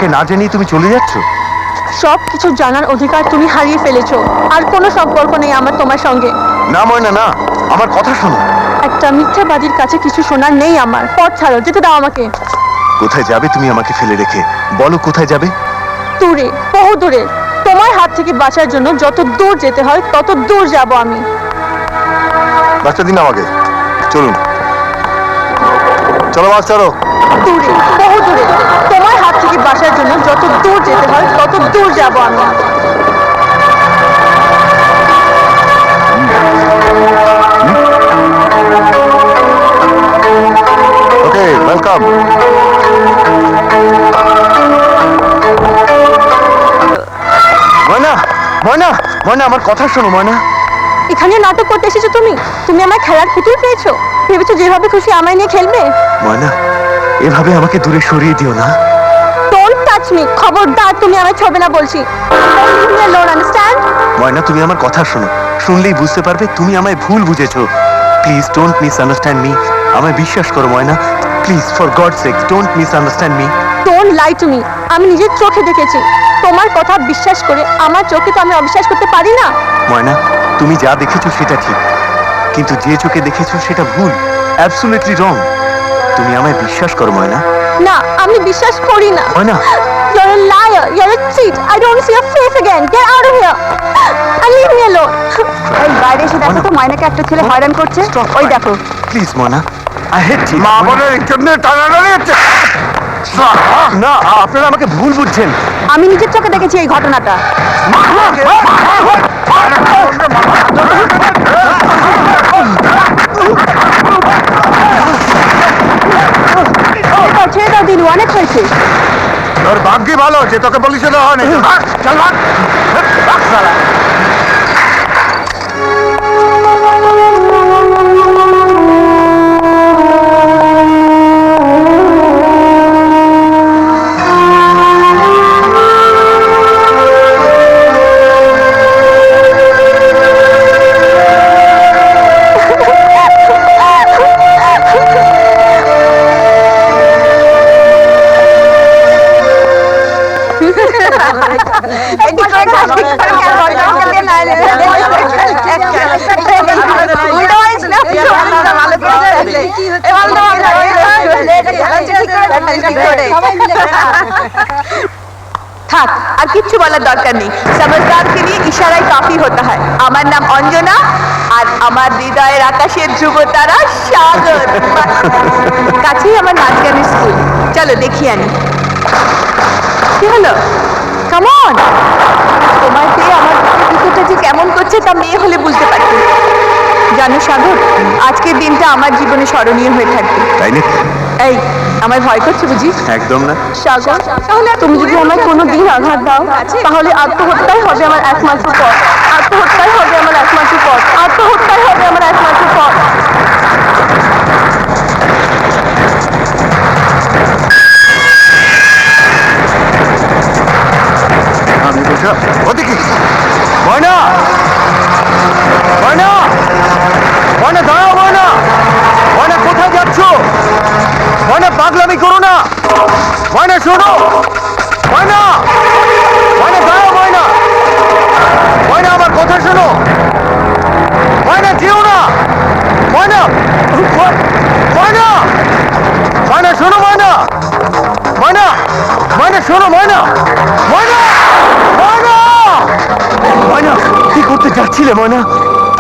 আমাকে না জানিয়ে তুমি চলে যাচ্ছ? সব কিছু জানার অধিকার তুমি হারিয়ে ফেলেছো। আর কোনো সম্পর্ক নেই আমার তোমার সঙ্গে। না ময়না না, আমার কথা শোনো। একটা মিথ্যাবাদীর কাছে কিছু শোনার নেই আমার। পথ ছাড়ো, যেতে দাও আমাকে। কোথায় যাবে তুমি আমাকে ফেলে রেখে? বলো কোথায় যাবে? দূরে, বহু দূরে। তোমার হাত থেকে বাঁচার জন্য যত দূর যেতে হয় তত দূর যাব আমি। বাচ্চা দিন আমাকে। চলুন, চলো বাস, চলো। দূরে, বহু দূরে। তোমার হাত থেকে বাঁচার জন্য যত দূর যেতে হয় তত দূর যাব আমি। ওকে, ওয়েলকাম। ময়না, ময়না, ময়না, আমার কথা শোনো ময়না। এখানে নাটক করতে এসেছো তুমি? তুমি আমার খেলার পুতুল পেয়েছো? ভেবেছো যেভাবে খুশি আমায় নিয়ে খেলবে? ময়না, এভাবে আমাকে দূরে সরিয়ে দিও না। ডোন্ট টাচ মি, খবরদার। তুমি আমায় ছবে না বলছি। Leave me alone, understand? Moyna, তুমি আমার কথা শোনো। শুনলেই বুঝতে পারবে তুমি আমায় ভুল বুঝেছো। Please don't misunderstand me. আমায় বিশ্বাস করো Moyna, please, for God's sake don't misunderstand me. Don't lie to me. আমি নিজের চোখে দেখেছি। তোমার কথা বিশ্বাস করে আমার চোখে তো আমি অবিশ্বাস করতে পারি না। ময়না, তুমি যা দেখেছো সেটা ঠিক, কিন্তু যে চোখে দেখেছো সেটা ভুল, অ্যাবসলিউটলি রং। তুমি আমায় বিশ্বাস করো ময়না। না, আমি বিশ্বাস করি না। ময়না, You're a liar. You're a cheat. I don't see your face again. Get out of here. And leave me alone. এই বাইরে এসে দেখো তো ময়নাকে একটা ছেলে হয়রান করছে। ওই দেখো। Please Moyna, I hate you. মা বোনের জন্য টানাটানি হচ্ছে। না, আপনারা আমাকে ভুল বুঝছেন। আমি নিজের চোখে দেখেছি এই ঘটনাটা। ছেড়ে দাও দিনু, অনেক হয়েছে। তোর ভাগ্যই ভালো যে তোকে পুলিশে দেওয়া হয়নি। চল ভাগ। ভাগ শালা। থাক, আর কিচ্ছু বলার দরকার নেই। সমঝদার के लिए इशारा ही काफी होता है। আমার নাম অঞ্জনা, আর আমার হৃদয়ের আকাশের ধ্রুব তারা সাগর। কাছেই আমার নাচ গানের স্কুল। চলো দেখি আনি। কি হলো? Come on. তোমার পেয়ে আমার ভিতরটা যে কেমন করছে তা মেয়ে হলে বুঝতে পারতো। জানো সাগর, আজকের দিনটা আমার জীবনে স্মরণীয় হয়ে থাকবে। তাই না? এই, আমার ভয় করছে বুঝি? একদম না। সাগর, তাহলে তুমি যদি আমায় কোনো দিন আঘাত দাও তাহলে আত্মহত্যাই হবে আমার একমাত্র পথ। আত্মহত্যাই হবে আমার একমাত্র পথ। আত্মহত্যাই হবে আমার একমাত্র পথ। আমি বলছি ওদিকে। ময়না, ময়না, ময়না দাঁড়াও। ময়না, ময়না কোথায় যাচ্ছ? ময়না পাগলামি করো না। ময়না শোনো। ময়না, ময়না দাঁড়াও। ময়না, ময়না আমার কথা শোনো। ময়না যেও না। ময়না, ময়না, ময়না শোনো। ময়না, ময়না, ময়না শোনো। ময়না, ময়না, ময়না, ময়না, কি করতে যাচ্ছিলে ময়না?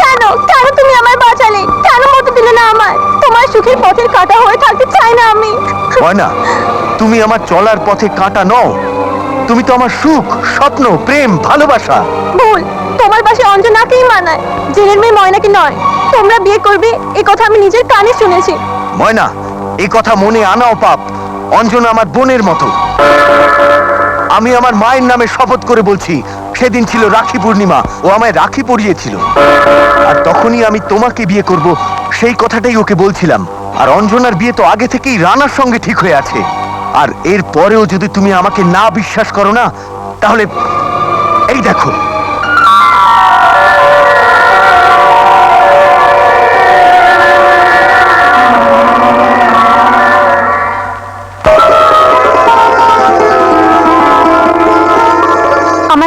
কেন কেন তুমি আমায় বাঁচালে? কেন মতো দিলে না আমায়? তোমার সুখের পথের কাঁটা হয়ে থাকতে চাই না আমি। ময়না, তুমি আমার চলার পথে কাঁটা নও। তুমি তো আমার সুখ, স্বপ্ন, প্রেম, ভালোবাসা। ভুল, তোমার পাশে অঞ্জনাকেই মানায়, জেনের মেয়ে ময়নাকে নয়। তোমরা বিয়ে করবে এ কথা আমি নিজের কানে শুনেছি। ময়না, এই কথা মনে আনাও পাপ। অঞ্জনা আমার বোনের মতো। আমি আমার মায়ের নামে শপথ করে বলছি, সেদিন ছিল রাখি পূর্ণিমা, ও আমায় রাখি পরিয়েছিল, আর তখনই আমি তোমাকে বিয়ে করব সেই কথাটাই ওকে বলছিলাম। আর অঞ্জনার বিয়ে তো আগে থেকেই রানার সঙ্গে ঠিক হয়ে আছে। আর এর পরেও যদি তুমি আমাকে না বিশ্বাস করো না, তাহলে এই দেখো।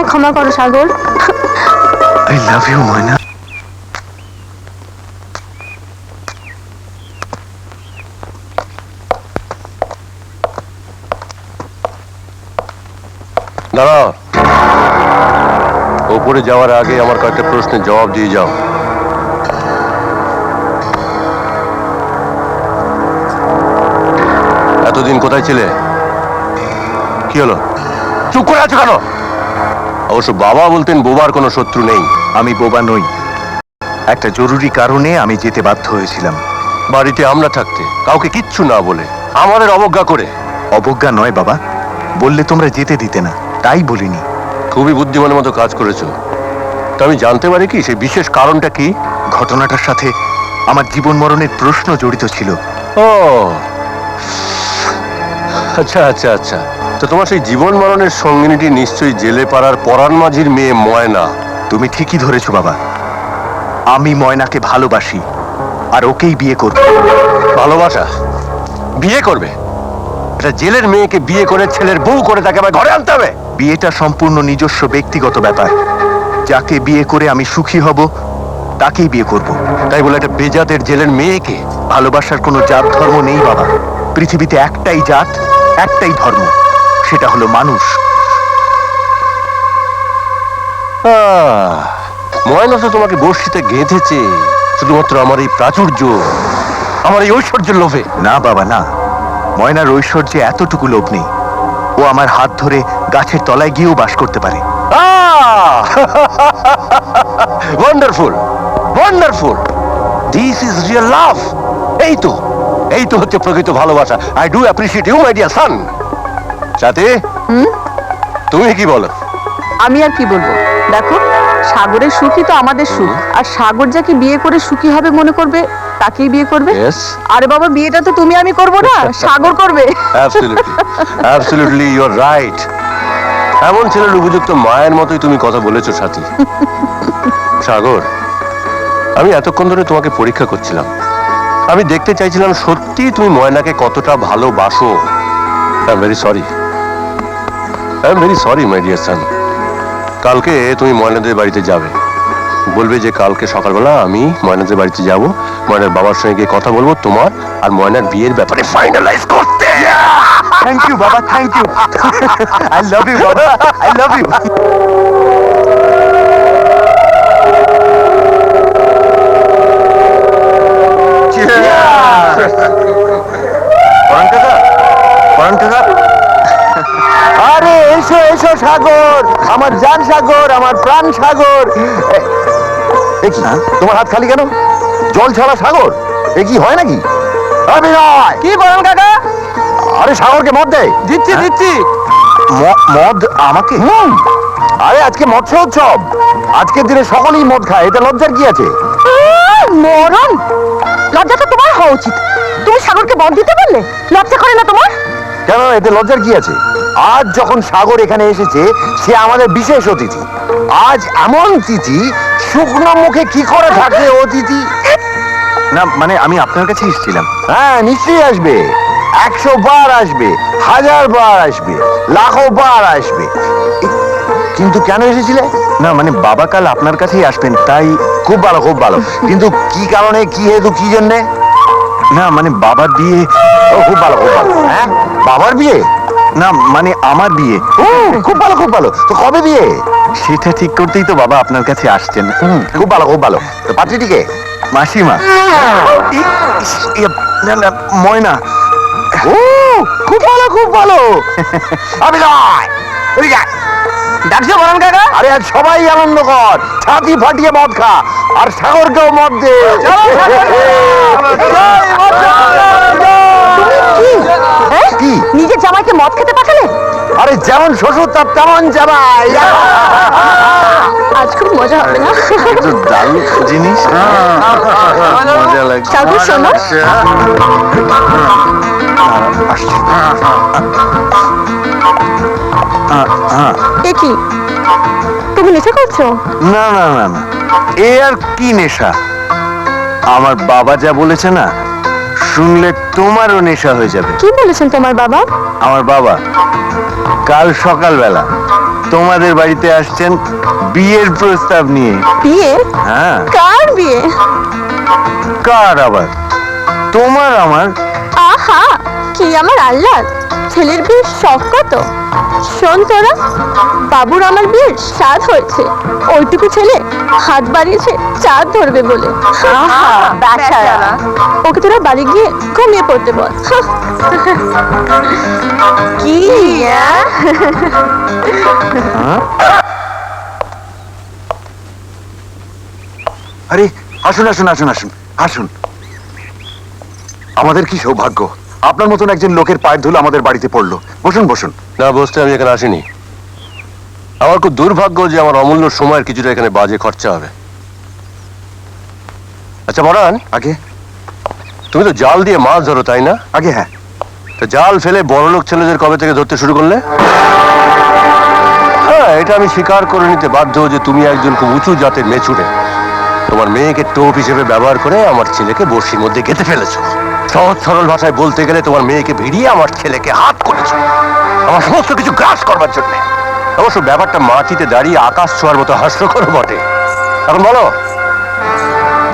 ক্ষমা করো সাগর। আই লাভ ইউ ময়না। দাঁড়াও, ওপরে যাওয়ার আগে আমার কয়েকটা প্রশ্নের জবাব দিয়ে যাও। এতদিন কোথায় ছিলে? কি হলো, চুপ করে আছো কেন? অবশ্য বাবা বলতেন বোবার কোনো শত্রু নেই। আমি বোবা নই, একটা জরুরি কারণে আমি যেতে বাধ্য হয়েছিলাম। বাড়িতে আমরা থাকতে কাউকে কিচ্ছু না বলে, আমাদের অবজ্ঞা করে। অবজ্ঞা নয় বাবা, বললে তোমরা যেতে দিতে না, তাই বলিনি। খুবই বুদ্ধিমানের মতো কাজ করেছো। তা আমি জানতে পারি কি সেই বিশেষ কারণটা কি? ঘটনাটার সাথে আমার জীবন মরণের প্রশ্ন জড়িত ছিল। ও আচ্ছা আচ্ছা আচ্ছা, তো তোমার সেই জীবন মরণের সঙ্গিনীটি নিশ্চয়ই জেলে পাড়ার পরাণ মাঝির মেয়ে ময়না। তুমি ঠিকই ধরেছো বাবা, আমি ময়নাকে ভালোবাসি আর ওকেই বিয়ে করব। ভালোবাসা? বিয়ে করবে? এটা জেলের মেয়েকে বিয়ে করে ছেলের বউ করে তাকে আবার ঘরে আনতে হবে? বিয়েটা সম্পূর্ণ নিজস্ব ব্যক্তিগত ব্যাপার। যাকে বিয়ে করে আমি সুখী হব তাকেই বিয়ে করব। তাই বলে একটা বেজাতের জেলের মেয়েকে? ভালোবাসার কোনো জাত ধর্ম নেই বাবা, পৃথিবীতে একটাই জাত, একটাই ধর্ম, সেটা হলো মানুষ। ময়না তো তোমাকে বর্ষিতে গেঁথেছে শুধুমাত্র আমার এই প্রাচুর্য, আমার এই ঐশ্বর্যের লোভে। না বাবা না, ময়নার ঐশ্বর্যে এতটুকু লোভ নেই। ও আমার হাত ধরে গাছের তলায় গিয়েও বাস করতে পারে। Wonderful wonderful, this is real love. এই তো হচ্ছে প্রকৃত ভালোবাসা। I do appreciate you my dear son. সাথে তুমি কি বলো? আমি আর কি বলবো, দেখো সাগরের সুখই তো আমাদের সুখ, আর সাগর যাকে বিয়ে করে সুখী হবে মনে করবে তাকেই বিয়ে করবে। Yes. আরে বাবা, বিয়েটা তো তুমি আমি করবো না, সাগর করবে। Absolutely absolutely you are right. এমন ছেলের উপযুক্ত মায়ের মতোই তুমি কথা বলেছো সাথী। সাগর, আমি এতক্ষণ ধরে তোমাকে পরীক্ষা করছিলাম। আমি দেখতে চাইছিলাম সত্যি তুমি ময়নাকে কতটা ভালোবাসো। I am very sorry, I am very sorry my dear সান। কালকে তুমি ময়নাদের বাড়িতে যাবে, বলবে যে কালকে সকালবেলা আমি ময়নাদের বাড়িতে যাব, ময়নার বাবার সঙ্গে গিয়ে কথা বলবো তোমার আর ময়নার বিয়ের ব্যাপারে ফাইনালাইজ করতে। থ্যাংক ইউ বাবা, thank you. I love you বাবা, আই লাভ ইউ। আরে এসো এসো সাগর, আমার জান সাগর, আমার প্রাণ সাগর। দেখি তোমার হাত খালি কেন? জল ছাড়া সাগর এ কি হয় নাকি? কি বলেন কাকা? আরে সাগরকে মদ দেয়। দিচ্ছি দিচ্ছি। মদ আমাকে? আরে আজকে মৎস্য উৎসব, আজকের দিনে সকলেই মদ খায়, এটা লজ্জার কি আছে? মরণ, লজ্জাটা তোমার হওয়া উচিত। তুমি সাগরকে বন্ধ দিতে বললে, লজ্জা করে না তোমার? কেন, এতে লজ্জার কি আছে? আজ যখন সাগর এখানে এসেছে, সে আমাদের বিশেষ অতিথি। আজ এমন তিথি, শুকনো মুখে কি করে থাকে অতিথি? না মানে আমি আপনার কাছে এসেছিলাম। হ্যাঁ নিশ্চয়ই আসবে, 100 বার আসবে, 1000 বার আসবে, লাখো বার আসবে। কিন্তু কেন এসেছিলে? না মানে বাবা কাল আপনার কাছেই আসবেন তাই। খুব ভালো খুব ভালো, কিন্তু কি কারণে, কি হেতু, কি জন্যে? না মানে বাবার বিয়ে। ও খুব ভালো খুব ভালো। হ্যাঁ, বাবার বিয়ে? না মানে আমার বিয়ে। ও খুব ভালো খুব ভালো। তো কবে বিয়ে? সেটা ঠিক করতেই তো বাবা আপনার কাছে আসছেন। খুব ভালো খুব ভালো। তো পাত্রীটিকে? মাসিমা। না না ময়না। ও খুব ভালো খুব ভালো। আমি নয়, এদিকে আয়। ডাকছো বলেন কাকা? আরে আজ সবাই আনন্দ কর, ছাতি ফাটিয়ে মদ খা, আর সাগরকেও মদ দে। কি? নিজের জামাইকে মদ খেতে পাঠালে? আরে যেমন শ্বশুর তার তেমন জামাই। আজ খুব মজা হবে না? তো দারুণ জিনিস, মজা লাগছে। সাগর শোনো, এ কি তুমি নেশা করছো? না না না না, এ আর কি নেশা? আমার বাবা যা বলেছে না, শুনলে তোমারও নেশা হয়ে যাবে। কি বলেছেন তোমার বাবা? আমার বাবা কাল সকালবেলা তোমাদের বাড়িতে আসছেন বিয়ের প্রস্তাব নিয়ে। বিয়ে? হ্যাঁ, কার বিয়ে? কার আবার? তোমার আমার। আহা, কি আমার আল্লাহ, ছেলের বিয়ের শখ কত। শোন তোরা, বাবুর আমার বিয়ের স্বাদ হয়েছে, ওইটুকু ছেলে হাত বাড়িয়েছে চাঁদ ধরবে বলে। বেচারা। ওকে তোরা বাড়ি গিয়ে ঘুমিয়ে পড়তে বল। কি আরে আসুন আসুন আসুন আসুন আসুন। আমাদের কি সৌভাগ্য, আপনার মতন একজন লোকের পায়ের ধুলো আমাদের বাড়িতে পড়লো। বসুন বসুন। না, বসতে আমি এখানে আসিনি। আমার খুব দুর্ভাগ্য যে আমার অমূল্য সময়ের কিছুটা এখানে বাজে খরচা হবে। আচ্ছা মরান, আগে তুমি তো জাল দিয়ে মাছ ধরো, তাই না? আগে হ্যাঁ। তো জাল ফেলে বড়লোক ছেলেদের কবে থেকে ধরতে শুরু করলে? হ্যাঁ, এটা আমি স্বীকার করে নিতে বাধ্য যে তুমি একজন খুব উঁচু জাতের মেছুরে। তোমার মেয়েকে টোপ হিসেবে ব্যবহার করে আমার ছেলেকে বড়শির মধ্যে গেঁথে ফেলেছো। সহজ সরল ভাষায় বলতে গেলে তোমার মেয়েকে ভিড়িয়ে আমার ছেলেকে হাত করেছো আমার সমস্ত কিছু গ্রাস করবার জন্য। অবশ্য ব্যাপারটা মাটিতে দাঁড়িয়ে আকাশ ছোঁয়ার মতো হাস্যকর বটে। এখন বলো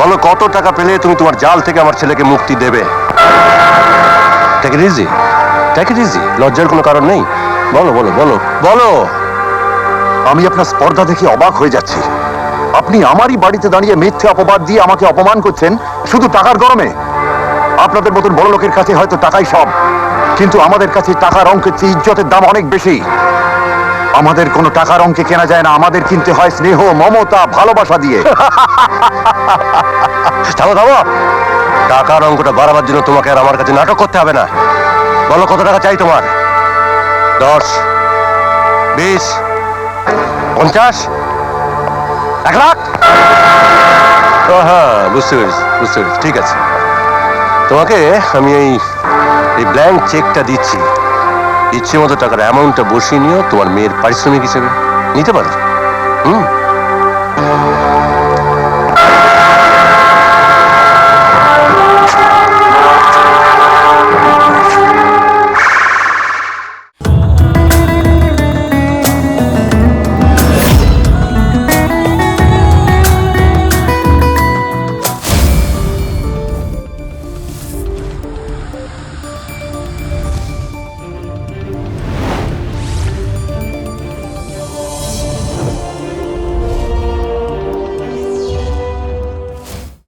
বলো, কত টাকা পেলে তুমি তোমার জাল থেকে আমার ছেলেকে মুক্তি দেবে? Take it easy, take it easy, লজ্জার কোনো কারণ নেই। বলো বলো বলো বলো। আমি আপনার স্পর্ধা দেখে অবাক হয়ে যাচ্ছি। আপনি আমারই বাড়িতে দাঁড়িয়ে মিথ্যে অপবাদ দিয়ে আমাকে অপমান করছেন শুধু টাকার গরমে। আপনাদের মতন বড় লোকের কাছে হয়তো টাকাই সব, কিন্তু আমাদের কাছে টাকার অঙ্কের চেয়ে ইজ্জতের দাম অনেক বেশি। আমাদের কোনো টাকার অঙ্কে কেনা যায় না, আমাদের কিনতে হয় স্নেহ, মমতা, ভালোবাসা দিয়ে। থামো থামো, টাকার অঙ্কটা বাড়াবার জন্য তোমাকে আর আমার কাছে নাটক করতে হবে না। বলো কত টাকা চাই তোমার? 10, 20, 50, 1 লাখ? ও হ্যাঁ, বুঝতে পেরেছি বুঝতে পেরেছি, ঠিক আছে। তোমাকে আমি এই ব্ল্যাঙ্ক চেকটা দিচ্ছি। ইচ্ছে মতো টাকার অ্যামাউন্টটা বসিয়ে নিও তোমার মেয়ের পারিশ্রমিক হিসেবে। নিতে পারো।